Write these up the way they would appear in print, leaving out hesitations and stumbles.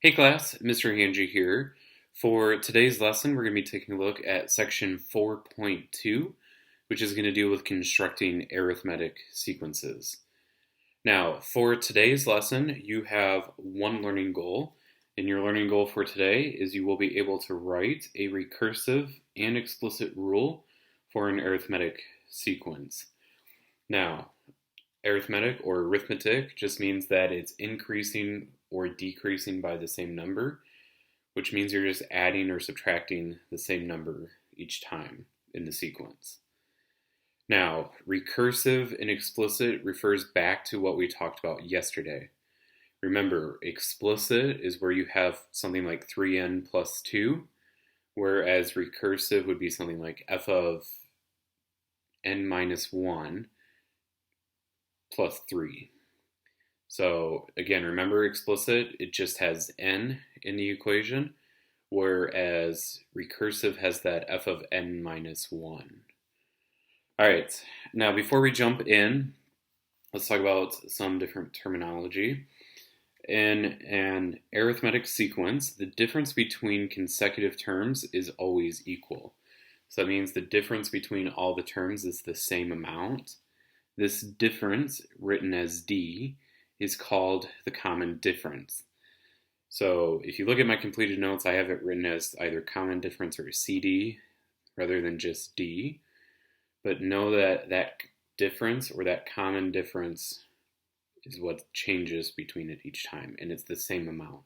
Hey class, Mr. Hanji here. For today's lesson, we're going to be taking a look at section 4.2, which is going to deal with constructing arithmetic sequences. Now, for today's lesson, you have one learning goal, and your learning goal for today is you will be able to write a recursive and explicit rule for an arithmetic sequence. Now, arithmetic or arithmetic just means that it's increasing or decreasing by the same number, which means you're just adding or subtracting the same number each time in the sequence. Now, recursive and explicit refers back to what we talked about yesterday. Remember, explicit is where you have something like 3n plus 2, whereas recursive would be something like f of n minus 1 plus 3. So again, remember explicit, it just has n in the equation, whereas recursive has that f of n minus 1. All right, now before we jump in, let's talk about some different terminology. In an arithmetic sequence, the difference between consecutive terms is always equal. So that means the difference between all the terms is the same amount. This difference, written as d, is called the common difference. So if you look at my completed notes, I have it written as either common difference or CD rather than just D. But know that that difference or that common difference is what changes between it each time, and it's the same amount.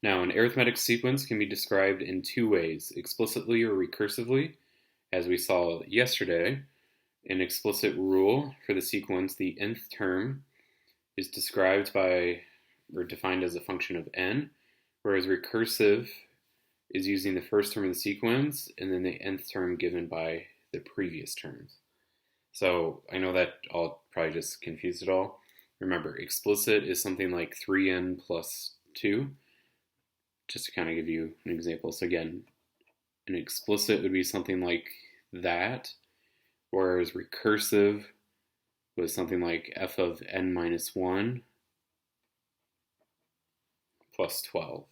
Now, an arithmetic sequence can be described in two ways, explicitly or recursively, as we saw yesterday. An explicit rule for the sequence, the nth term is described by or defined as a function of n, whereas recursive is using the first term of the sequence and then the nth term given by the previous terms. So I know that I'll probably just confuse it all. Remember, explicit is something like 3n plus 2, just to kind of give you an example. So again, an explicit would be something like that, whereas recursive was something like f of n minus 1 plus 12.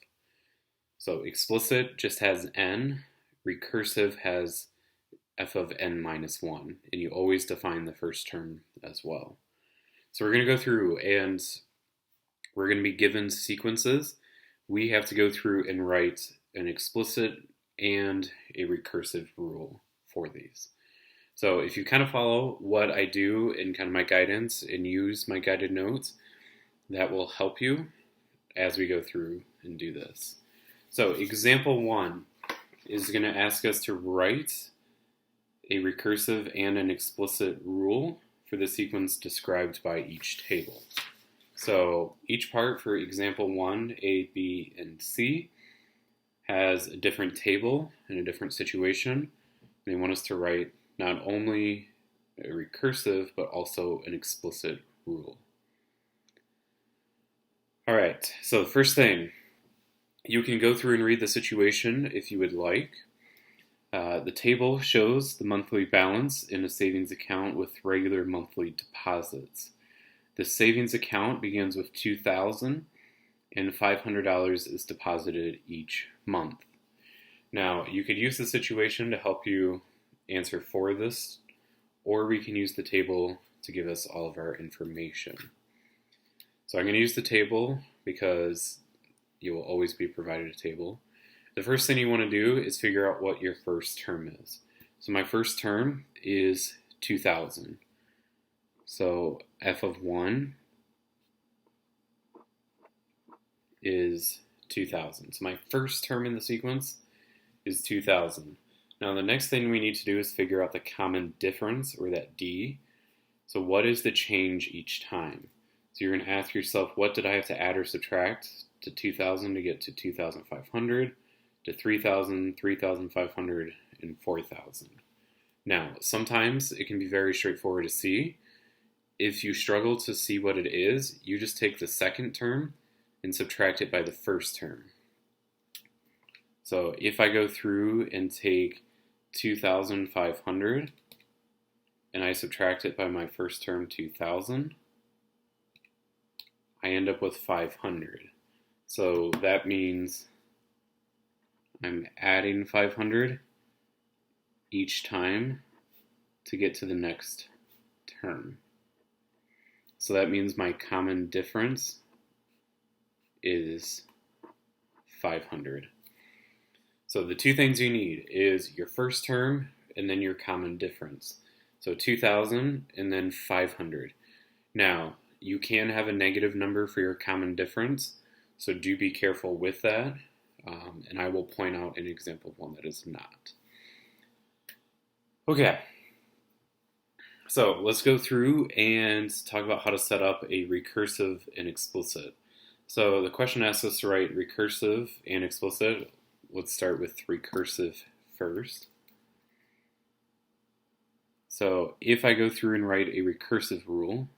So explicit just has n, recursive has f of n minus 1, and you always define the first term as well. So we're going to go through and we're going to be given sequences. We have to go through and write an explicit and a recursive rule for these. So if you kind of follow what I do in kind of my guidance and use my guided notes, that will help you as we go through and do this. So example 1 is going to ask us to write a recursive and an explicit rule for the sequence described by each table. So each part for example 1, A, B, and C has a different table and a different situation. They want us to write not only a recursive, but also an explicit rule. All right, so the first thing, you can go through and read the situation if you would like. The table shows the monthly balance in a savings account with regular monthly deposits. The savings account begins with $2,000 and $500 is deposited each month. Now, you could use the situation to help you answer for this, or we can use the table to give us all of our information. So I'm going to use the table because you will always be provided a table. The first thing you want to do is figure out what your first term is. So my first term is 2,000. So f of 1 is 2,000. So my first term in the sequence is 2,000. Now the next thing we need to do is figure out the common difference, or that D. So what is the change each time? So you're going to ask yourself, what did I have to add or subtract to 2,000 to get to 2,500, to 3,000, 3,500, and 4,000? Now, sometimes it can be very straightforward to see. If you struggle to see what it is, you just take the second term and subtract it by the first term. So if I go through and take 2,500 and I subtract it by my first term 2,000, I end up with 500. So that means I'm adding 500 each time to get to the next term. So that means my common difference is 500. So the two things you need is your first term and then your common difference. So 2,000 and then 500. Now, you can have a negative number for your common difference, so do be careful with that. And I will point out an example of one that is not. Okay, so let's go through and talk about how to set up a recursive and explicit. So the question asks us to write recursive and explicit. Let's start with recursive first. So if I go through and write a recursive rule,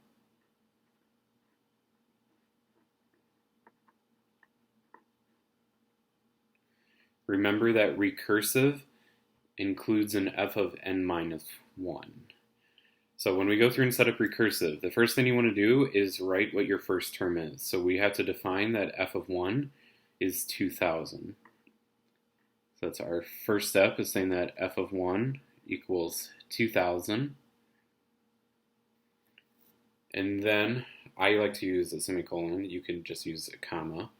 remember that recursive includes an f of n minus 1. So when we go through and set up recursive, the first thing you want to do is write what your first term is. So we have to define that f of 1 is 2,000. So that's our first step, is saying that f of 1 equals 2,000. And then I like to use a semicolon. You can just use a comma.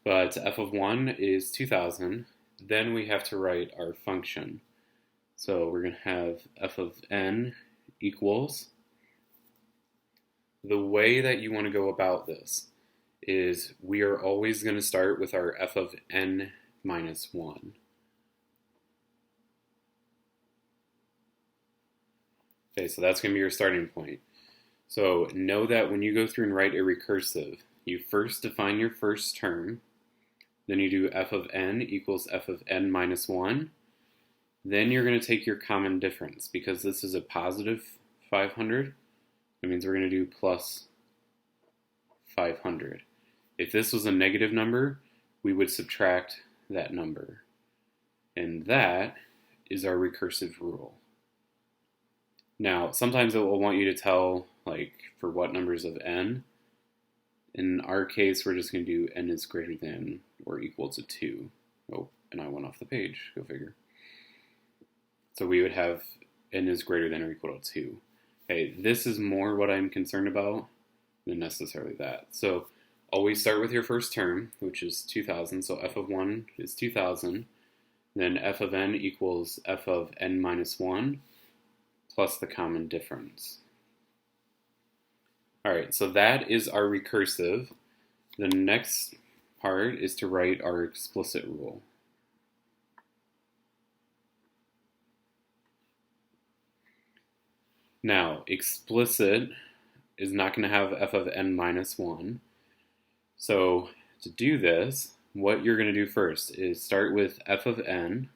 But f of 1 is 2,000. Then we have to write our function. So we're going to have f of n equals. The way that you want to go about this is we are always going to start with our f of n minus 1. Okay, so that's going to be your starting point. So know that when you go through and write a recursive, you first define your first term, then you do f of n equals f of n minus 1. Then you're going to take your common difference. Because this is a positive 500, that means we're going to do plus 500. If this was a negative number, we would subtract that number. And that is our recursive rule. Now, sometimes it will want you to tell, like, for what numbers of n. In our case, we're just going to do n is greater than or equal to 2. Oh, and I went off the page. Go figure. So we would have n is greater than or equal to 2. Okay, this is more what I'm concerned about than necessarily that. So always start with your first term, which is 2,000. So f of 1 is 2,000. Then f of n equals f of n minus 1 plus the common difference. All right, so that is our recursive. The next part is to write our explicit rule. Now, explicit is not going to have f of n minus 1. So to do this, what you're going to do first is start with f of n.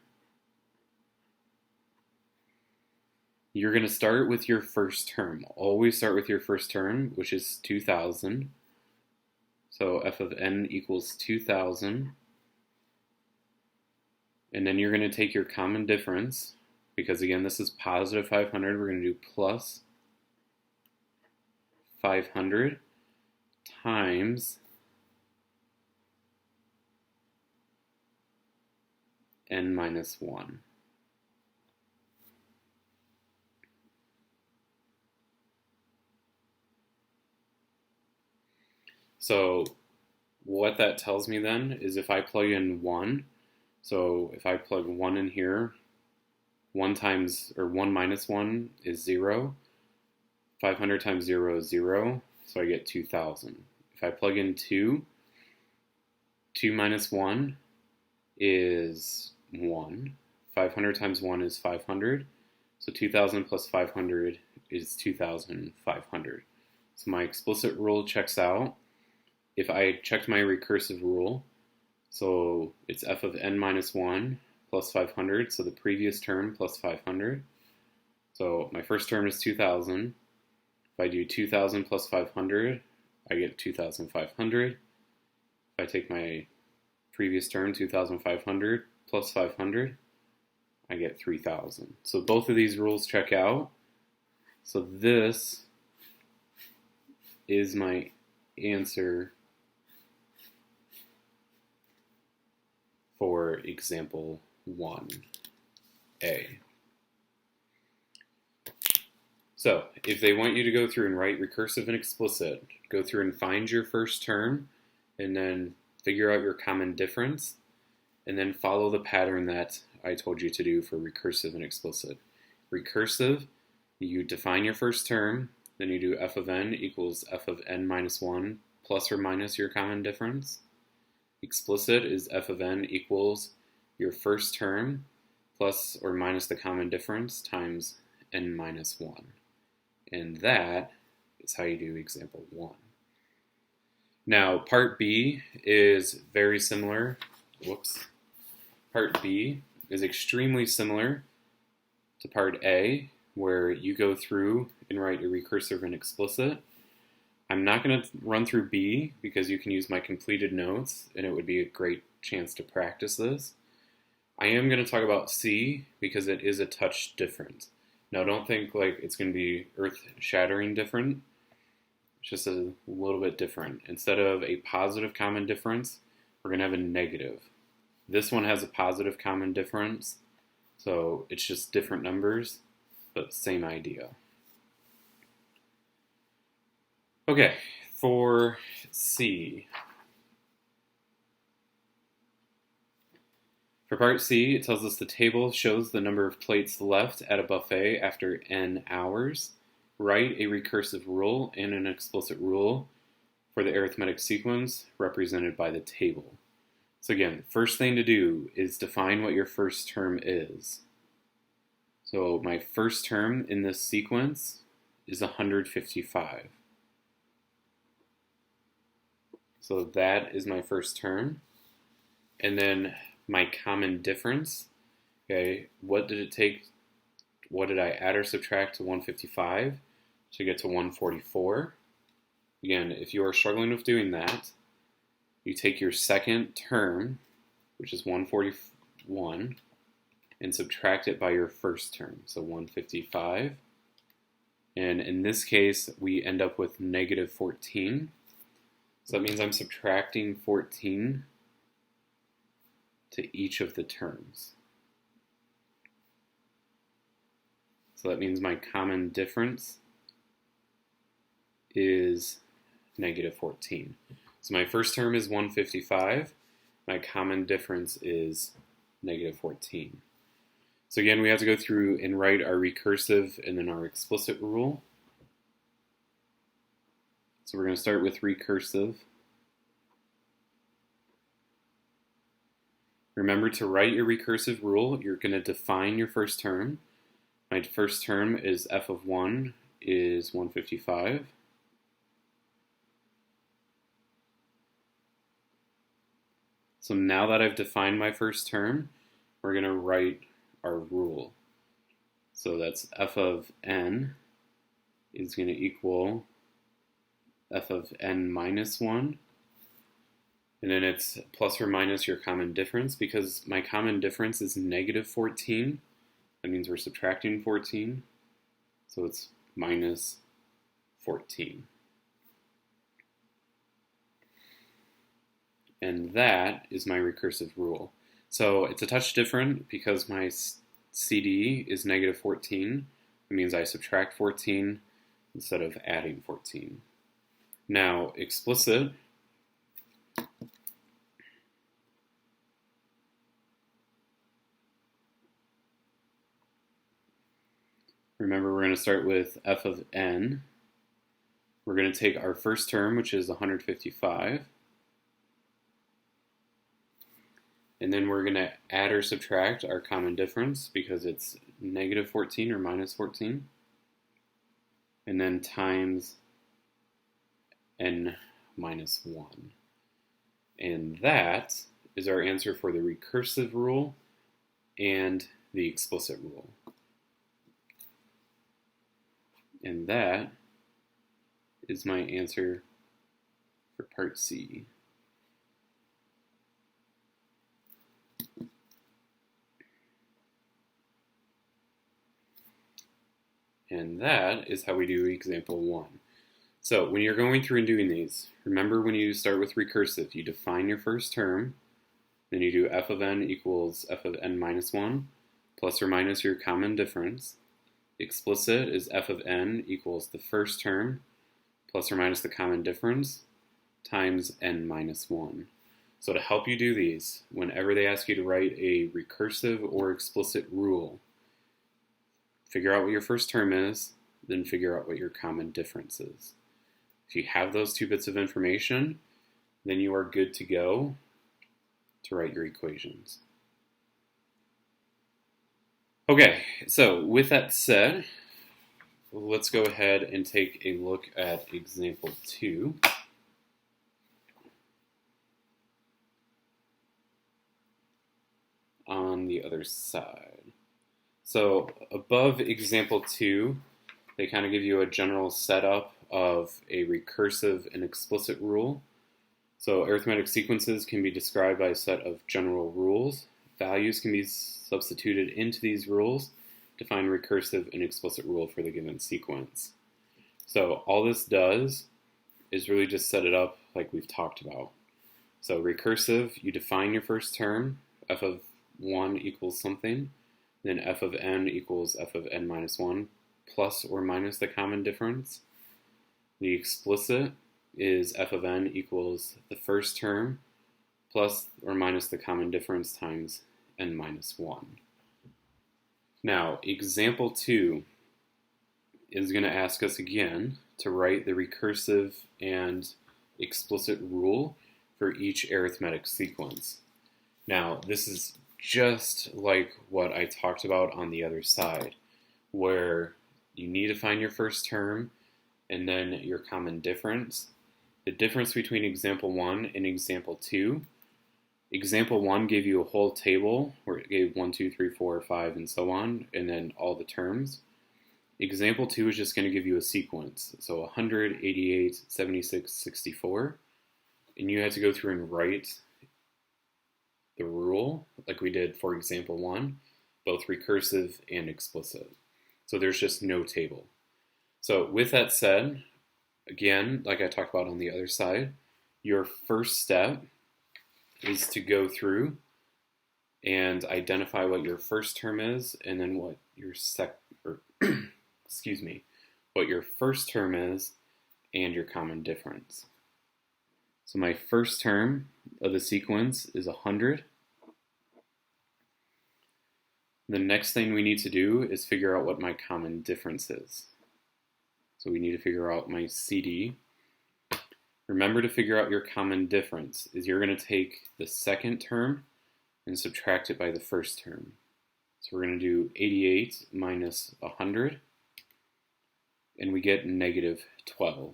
You're going to start with your first term. Always start with your first term, which is 2,000. So f of n equals 2,000. And then you're going to take your common difference, because again, this is positive 500. We're going to do plus 500 times n minus 1. So what that tells me then is if I plug in 1, so if I plug 1 in here, 1 minus 1 is 0. 500 times 0 is 0, so I get 2,000. If I plug in 2, 2 minus 1 is 1. 500 times 1 is 500. So 2,000 plus 500 is 2,500. So my explicit rule checks out. If I checked my recursive rule, so it's f of n minus 1 plus 500, so the previous term plus 500. So my first term is 2,000. If I do 2,000 plus 500, I get 2,500. If I take my previous term, 2,500 plus 500, I get 3,000. So both of these rules check out. So this is my answer for example 1a. So if they want you to go through and write recursive and explicit, go through and find your first term and then figure out your common difference and then follow the pattern that I told you to do for recursive and explicit. Recursive, you define your first term, then you do f of n equals f of n minus 1 plus or minus your common difference. Explicit is f of n equals your first term plus or minus the common difference times n minus 1. And that is how you do example 1. Now, part B is very similar. Part B is extremely similar to part A, where you go through and write your recursive and explicit. I'm not going to run through B because you can use my completed notes and it would be a great chance to practice this. I am going to talk about C because it is a touch different. Now don't think like it's going to be earth-shattering different. It's just a little bit different. Instead of a positive common difference, we're going to have a negative. This one has a positive common difference, so it's just different numbers, but same idea. Okay, for C. For part C, it tells us the table shows the number of plates left at a buffet after n hours. Write a recursive rule and an explicit rule for the arithmetic sequence represented by the table. So again, the first thing to do is define what your first term is. So my first term in this sequence is 155. So that is my first term. And then my common difference, okay, what did it take, what did I add or subtract to 155 to get to 144? Again, if you are struggling with doing that, you take your second term, which is 141, and subtract it by your first term, so 155. And in this case, we end up with negative 14. So that means I'm subtracting 14 to each of the terms. So that means my common difference is negative 14. So my first term is 155. My common difference is negative 14. So again, we have to go through and write our recursive and then our explicit rule. So we're going to start with recursive. Remember to write your recursive rule. You're going to define your first term. My first term is f of 1 is 155. So now that I've defined my first term, we're going to write our rule. So that's f of n is going to equal f of n minus 1. And then it's plus or minus your common difference. Because my common difference is negative 14, that means we're subtracting 14. So it's minus 14. And that is my recursive rule. So it's a touch different because my CD is negative 14. It means I subtract 14 instead of adding 14. Now, explicit. Remember, we're going to start with f of n. We're going to take our first term, which is 155. And then we're going to add or subtract our common difference because it's negative 14 or minus 14. And then times n minus 1. And that is our answer for the recursive rule and the explicit rule. And that is my answer for part C. And that is how we do example 1. So when you're going through and doing these, remember when you start with recursive, you define your first term, Then you do f of n equals f of n minus 1 plus or minus your common difference. Explicit is f of n equals the first term plus or minus the common difference times n minus 1. So to help you do these, whenever they ask you to write a recursive or explicit rule, figure out what your first term is, then figure out what your common difference is. If you have those two bits of information, then you are good to go to write your equations. Okay, so with that said, let's go ahead and take a look at example 2. On the other side. So above example 2, they kind of give you a general setup of a recursive and explicit rule. So arithmetic sequences can be described by a set of general rules. Values can be substituted into these rules to find recursive and explicit rule for the given sequence. So all this does is really just set it up like we've talked about. So recursive, you define your first term, f of 1 equals something, then f of n equals f of n minus 1 plus or minus the common difference. The explicit is f of n equals the first term plus or minus the common difference times n minus 1. Now, example 2 is going to ask us again to write the recursive and explicit rule for each arithmetic sequence. Now, this is just like what I talked about on the other side, where you need to find your first term and then your common difference. The difference between example 1 and example 2, example 1 gave you a whole table where it gave 1, 2, 3, 4, 5, and so on, and then all the terms. Example 2 is just going to give you a sequence, so 100, 88, 76, 64, and you had to go through and write the rule, like we did for example 1, both recursive and explicit. So there's just no table. So with that said, again, like I talked about on the other side, your first step is to go through and identify what your first term is, and then what your what your first term is, and your common difference. So my first term of the sequence is 100. The next thing we need to do is figure out what my common difference is. So we need to figure out my CD. Remember to figure out your common difference is you're going to take the second term and subtract it by the first term. So we're going to do 88 minus 100, and we get negative 12.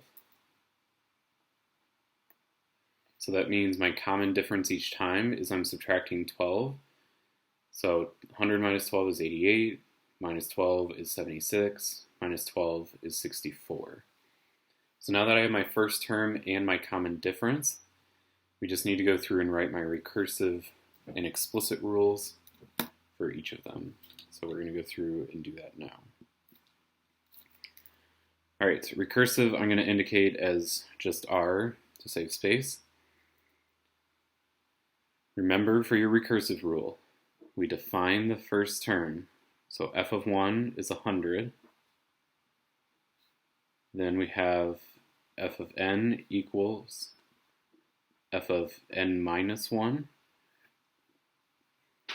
So that means my common difference each time is I'm subtracting 12. So 100 minus 12 is 88, minus 12 is 76, minus 12 is 64. So now that I have my first term and my common difference, we just need to go through and write my recursive and explicit rules for each of them. So we're going to go through and do that now. All right, recursive I'm going to indicate as just R to save space. Remember, for your recursive rule, we define the first term. So f of 1 is 100. Then we have f of n equals f of n minus 1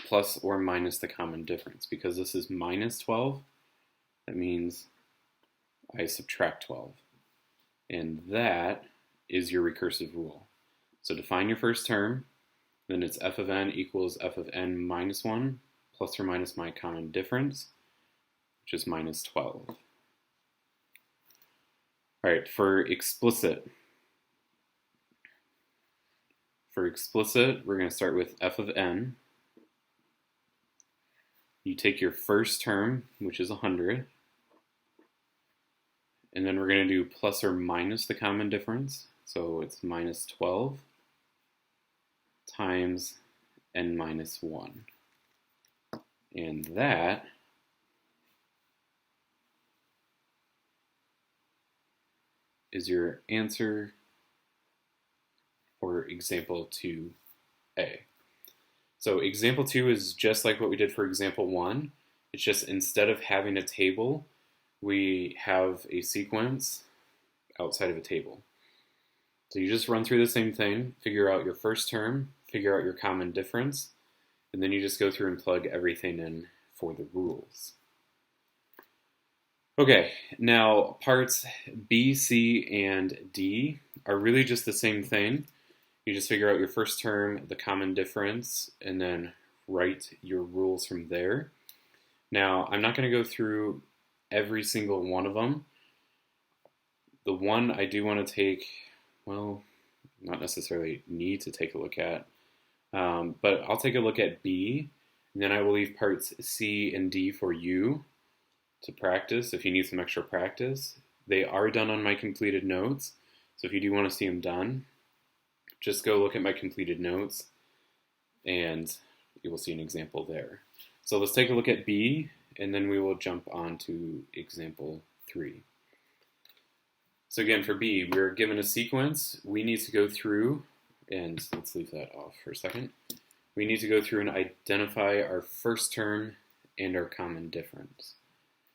plus or minus the common difference. Because this is minus 12, that means I subtract 12. And that is your recursive rule. So define your first term. Then it's f of n equals f of n minus 1 plus or minus my common difference, which is minus 12. All right, for explicit. For explicit, we're going to start with f of n. You take your first term, which is 100, and then we're going to do plus or minus the common difference. So it's minus 12 times n minus 1. And that is your answer for example 2a. So example 2 is just like what we did for example 1. It's just instead of having a table, we have a sequence outside of a table. So you just run through the same thing, figure out your first term, figure out your common difference, and then you just go through and plug everything in for the rules. Okay, now parts B, C, and D are really just the same thing. You just figure out your first term, the common difference, and then write your rules from there. Now, I'm not going to go through every single one of them. The one I do want to take, well, not necessarily need to take a look at, but I'll take a look at B, and then I will leave parts C and D for you to practice if you need some extra practice. They are done on my completed notes, so if you do want to see them done, just go look at my completed notes and you will see an example there. So let's take a look at B, and then we will jump on to example 3. So again, for B, we're given a sequence. We need to go through, and let's leave that off for a second. We need to go through and identify our first term and our common difference.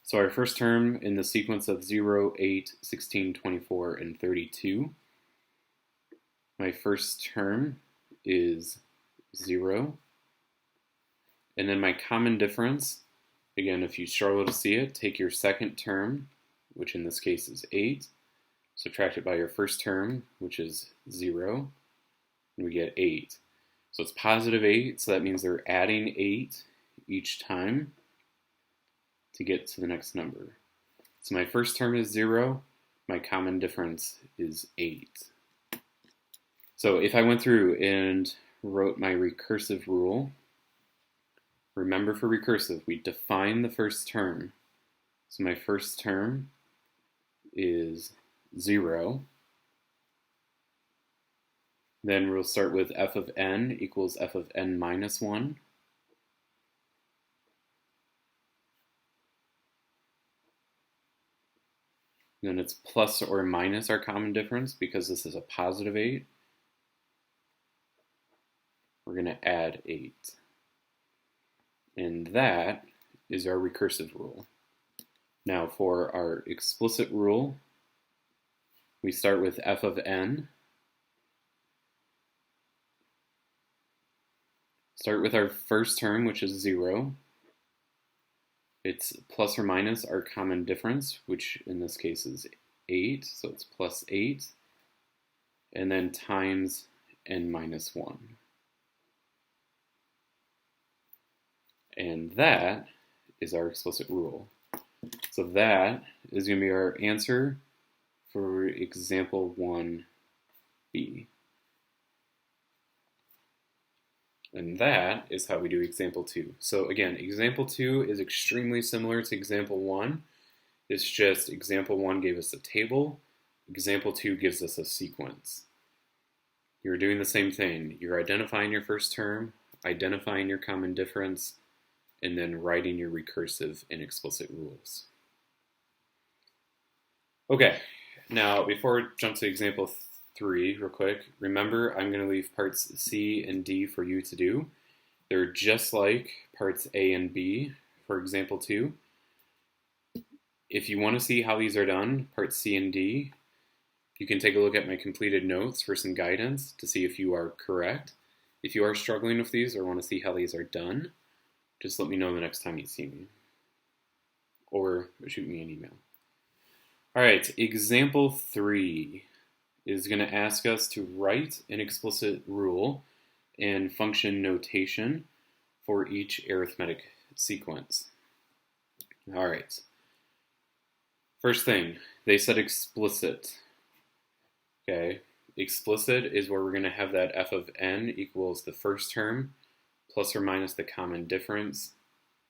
So our first term in the sequence of 0, 8, 16, 24, and 32. My first term is 0. And then my common difference, again, if you struggle to see it, take your second term, which in this case is 8, subtract it by your first term, which is 0, and we get 8. So it's positive 8, so that means they're adding 8 each time to get to the next number. So my first term is 0, my common difference is 8. So if I went through and wrote my recursive rule, remember for recursive, we define the first term. So my first term is 0. Then we'll start with f of n equals f of n minus 1. Then it's plus or minus our common difference because this is a positive 8. We're going to add 8. And that is our recursive rule. Now for our explicit rule, we start with f of n. Start with our first term, which is 0. It's plus or minus our common difference, which in this case is 8, so it's plus 8. And then times n minus 1. And that is our explicit rule. So that is going to be our answer for example 1b. And that is how we do example 2. So again, example 2 is extremely similar to example 1. It's just example 1 gave us a table. Example 2 gives us a sequence. You're doing the same thing. You're identifying your first term, identifying your common difference, and then writing your recursive and explicit rules. Okay, now before we jump to example 3 real quick, remember I'm going to leave parts C and D for you to do. They're just like parts A and B for example 2. If you want to see how these are done, parts C and D, you can take a look at my completed notes for some guidance to see if you are correct. If you are struggling with these or want to see how these are done, just let me know the next time you see me, or shoot me an email. All right, example 3 is going to ask us to write an explicit rule and function notation for each arithmetic sequence. All right, first thing, they said explicit. Okay, explicit is where we're going to have that f of n equals the first term plus or minus the common difference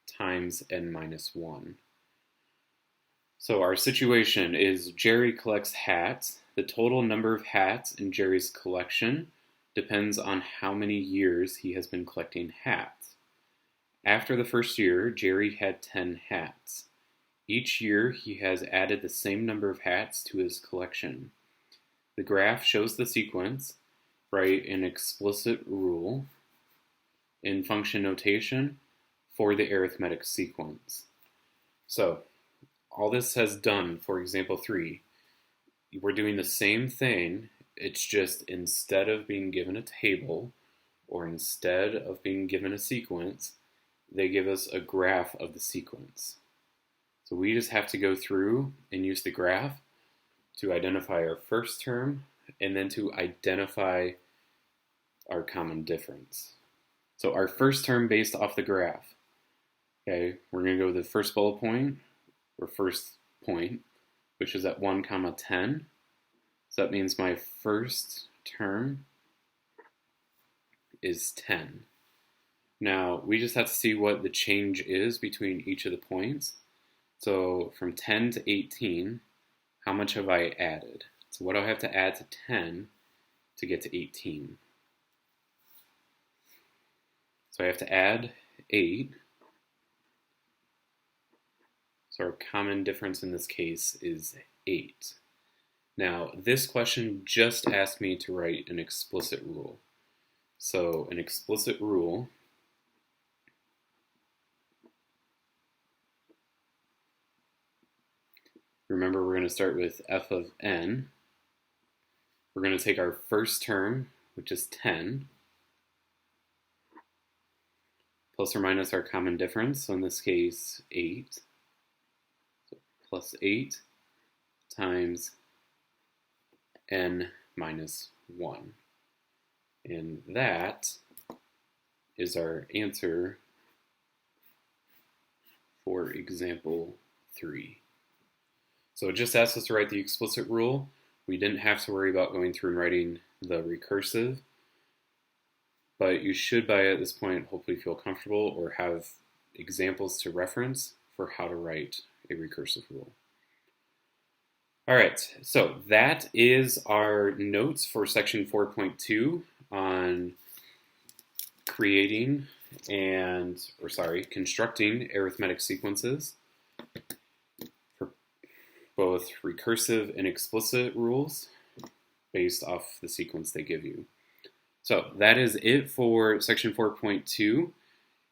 times n minus 1. So our situation is Jerry collects hats. The total number of hats in Jerry's collection depends on how many years he has been collecting hats. After the first year, Jerry had 10 hats. Each year, he has added the same number of hats to his collection. The graph shows the sequence. Write an explicit rule in function notation for the arithmetic sequence. So all this has done for example 3, we're doing the same thing. It's just instead of being given a table or instead of being given a sequence, they give us a graph of the sequence. So we just have to go through and use the graph to identify our first term and then to identify our common difference. So our first term based off the graph. Okay, we're going to go with the first bullet point, or first point, which is at 1, 10. So that means my first term is 10. Now, we just have to see what the change is between each of the points. So from 10 to 18, how much have I added? So what do I have to add to 10 to get to 18? So I have to add 8. So our common difference in this case is 8. Now, this question just asked me to write an explicit rule. So an explicit rule remember, we're going to start with f of n. We're going to take our first term, which is 10, plus or minus our common difference, so in this case 8. So plus 8 times n minus 1. And that is our answer for example 3. So it just asked us to write the explicit rule. We didn't have to worry about going through and writing the recursive, but you should by at this point hopefully feel comfortable or have examples to reference for how to write a recursive rule. All right, so that is our notes for section 4.2 on constructing arithmetic sequences for both recursive and explicit rules based off the sequence they give you. So that is it for section 4.2.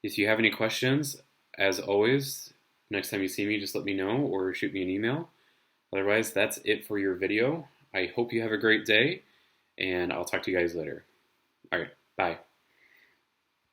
If you have any questions, as always, next time you see me, just let me know or shoot me an email. Otherwise, that's it for your video. I hope you have a great day, and I'll talk to you guys later. All right, bye.